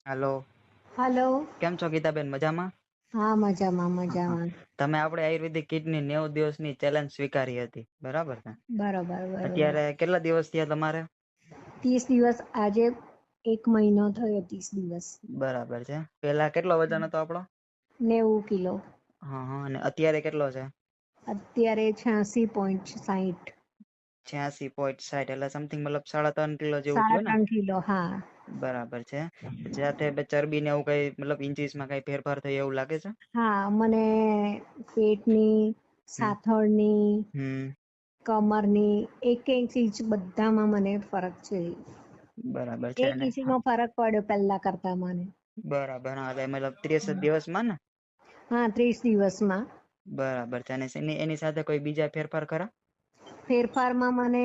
હાલો. Hello. કેમ છો ગીતાબેન, મજામાં? હા, મજામાં હા, હા. મજામાં. તમે આપણે આયુર્વેદિક કિટની 90 દિવસની ચેલેન્જ સ્વીકારી હતી, બરાબર ને? બરોબર બરોબર. અત્યારે કેટલા દિવસ થયા તમારે? 30 દિવસ, આજે 1 મહિનો થયો. 30 દિવસ. બરાબર છે. પેલા કેટલો વજન હતો આપણો? 90 કિલો. હા હા. અને અત્યારે કેટલો છે? અત્યારે 86.60. 86.60 એટલે સમથિંગ મતલબ 3.5 કિલો જેવું થયું ને? 3.5 કિલો, હા. બરાબર છે. જાતે ચરબી ને એવું કઈ મતલબ ઇન્ચીસ માં કઈ ફેરફાર થયો એવું લાગે છે? હા, મને પેટની, હમ સાથળની, હમ કમરની એક ઇંચ બધામાં મને ફરક છે. બરાબર છે. 1 અને ઇંચનો ફરક પડ્યો પહેલા કરતા મને. બરાબર. હા, એટલે મતલબ 30 દિવસમાં ને? હા, 30 દિવસમાં. બરાબર છે. અને એની સાથે કોઈ બીજા ફેરફાર ખરા? ફેરફારમાં મને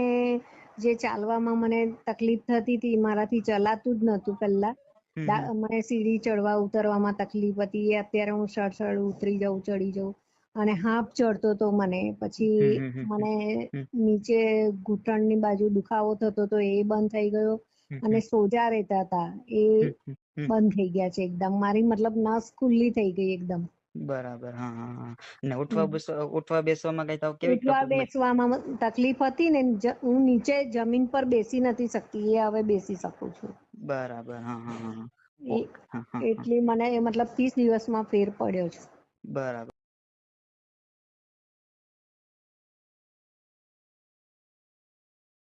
જે ચાલવામાં મને તકલીફ થતી હતી, મારાથી ચલાતું જ નહોતું પહેલા. હમ હમ મને સીડી ચડવા ઉતરવામાં તકલીફ હતી. એ અત્યારે હું સડ ઉતરી જાઉં, ચડી જાઉં. અને હાંફ ચડતો તો મને. પછી હમ હમ હમ મને હમ નીચે ઘૂંટણની બાજુ દુખાવો થતો તો એ બંધ થઈ ગયો. હમ અને હમ સોજા રહેતા હતા એ હમ હમ હમ. બંધ થઈ ગયા છે એકદમ. મારી મતલબ નસ ખુલ્લી થઈ ગઈ એકદમ. બરાબર. હા હા હા. અને ઉઠવા બેસવામાં કઈ કેવી ઉઠવા તકલીફ? બેસવામાં તકલીફ હતી ને, હું નીચે જમીન પર બેસી નથી શકતી. એ હવે બેસી શકું છું. બરાબર. હા હા હા. એ ઓકે. હા હા હા. એટલી મને મતલબ 30 દિવસમાં ફેર પડ્યો છે. બરાબર.